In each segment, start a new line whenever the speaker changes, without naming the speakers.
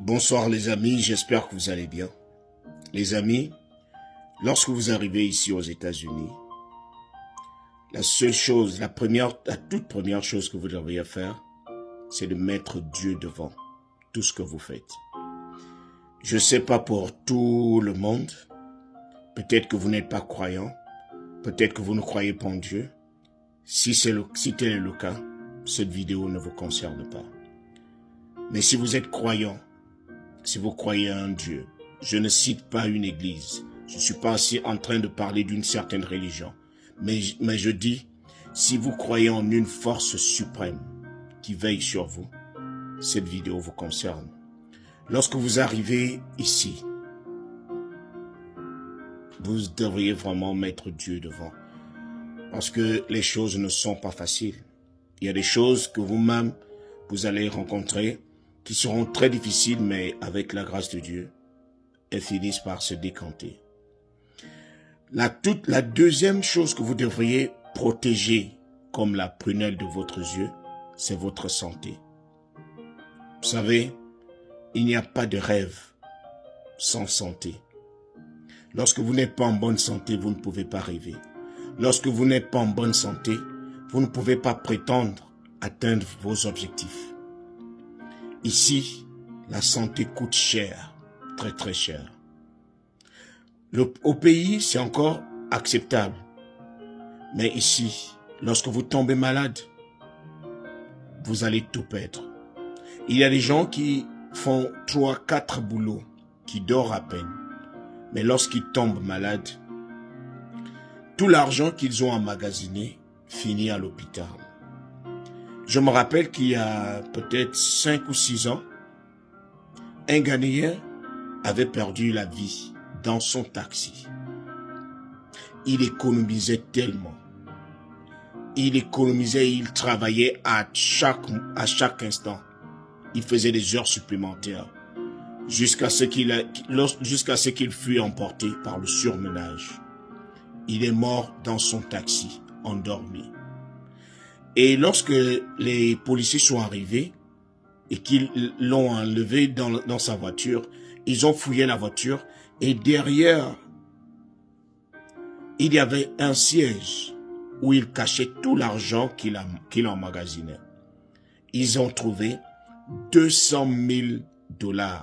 Bonsoir les amis, j'espère que vous allez bien. Les amis, lorsque vous arrivez ici aux États-Unis, la toute première chose que vous devriez faire, c'est de mettre Dieu devant tout ce que vous faites. Je ne sais pas pour tout le monde, peut-être que vous n'êtes pas croyant, peut-être que vous ne croyez pas en Dieu. Si tel est le cas, cette vidéo ne vous concerne pas. Mais si vous êtes croyant, si vous croyez en Dieu, je ne cite pas une église, je ne suis pas aussi en train de parler d'une certaine religion, mais je dis, si vous croyez en une force suprême qui veille sur vous, cette vidéo vous concerne. Lorsque vous arrivez ici, vous devriez vraiment mettre Dieu devant, parce que les choses ne sont pas faciles. Il y a des choses que vous-même, vous allez rencontrer, qui seront très difficiles, mais avec la grâce de Dieu, elles finissent par se décanter. La deuxième chose que vous devriez protéger comme la prunelle de votre yeux, c'est votre santé. Vous savez, il n'y a pas de rêve sans santé. Lorsque vous n'êtes pas en bonne santé, vous ne pouvez pas rêver. Lorsque vous n'êtes pas en bonne santé, vous ne pouvez pas prétendre atteindre vos objectifs. Ici, la santé coûte cher, très très cher. Au pays, c'est encore acceptable. Mais ici, lorsque vous tombez malade, vous allez tout perdre. Il y a des gens qui font 3-4 boulots, qui dorment à peine. Mais lorsqu'ils tombent malades, tout l'argent qu'ils ont emmagasiné finit à l'hôpital. Je me rappelle qu'il y a peut-être 5 ou 6 ans, un Ghanéen avait perdu la vie dans son taxi. Il économisait tellement. Il travaillait à chaque instant. Il faisait des heures supplémentaires jusqu'à ce qu'il fût emporté par le surmenage. Il est mort dans son taxi, endormi. Et lorsque les policiers sont arrivés et qu'ils l'ont enlevé dans sa voiture, ils ont fouillé la voiture et derrière, il y avait un siège où il cachait tout l'argent qu'il emmagasinait. Ils ont trouvé 200 000 $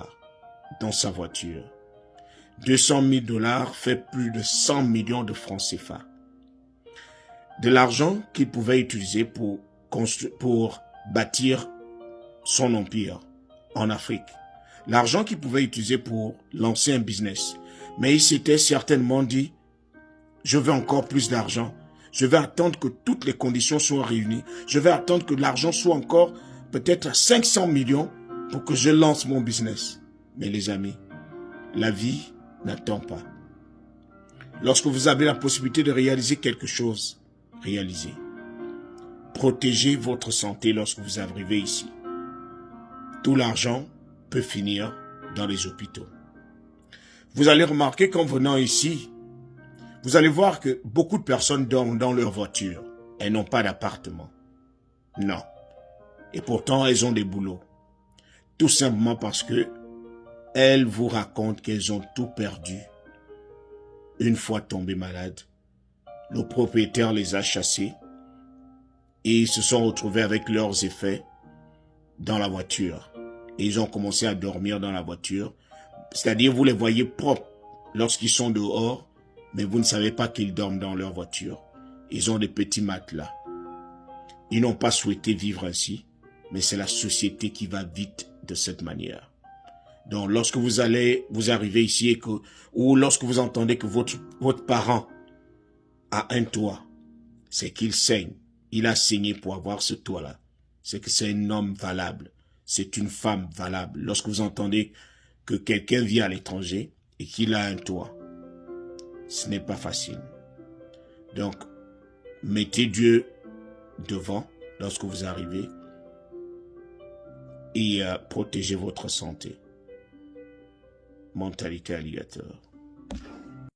dans sa voiture. 200 000 $ fait plus de 100 millions de francs CFA. De l'argent qu'il pouvait utiliser pour bâtir son empire en Afrique. L'argent qu'il pouvait utiliser pour lancer un business. Mais il s'était certainement dit, je veux encore plus d'argent. Je vais attendre que toutes les conditions soient réunies. Je vais attendre que l'argent soit encore peut-être à 500 millions pour que je lance mon business. Mais les amis, la vie n'attend pas. Lorsque vous avez la possibilité de réaliser quelque chose, réalisez. Protégez votre santé lorsque vous arrivez ici. Tout l'argent peut finir dans les hôpitaux. Vous allez remarquer qu'en venant ici, vous allez voir que beaucoup de personnes dorment dans leur voiture. Elles n'ont pas d'appartement. Non. Et pourtant, elles ont des boulots. Tout simplement parce que elles vous racontent qu'elles ont tout perdu. Une fois tombées malades, le propriétaire les a chassées et ils se sont retrouvés avec leurs effets dans la voiture. Et ils ont commencé à dormir dans la voiture. C'est-à-dire, vous les voyez propres lorsqu'ils sont dehors, mais vous ne savez pas qu'ils dorment dans leur voiture. Ils ont des petits matelas. Ils n'ont pas souhaité vivre ainsi, mais c'est la société qui va vite de cette manière. Donc, lorsque vous arrivez ici ou lorsque vous entendez que votre parent a un toit, c'est qu'il saigne. Il a saigné pour avoir ce toit-là. C'est que c'est un homme valable. C'est une femme valable. Lorsque vous entendez que quelqu'un vit à l'étranger et qu'il a un toit, ce n'est pas facile. Donc, mettez Dieu devant lorsque vous arrivez et protégez votre santé. Mentalité alligator.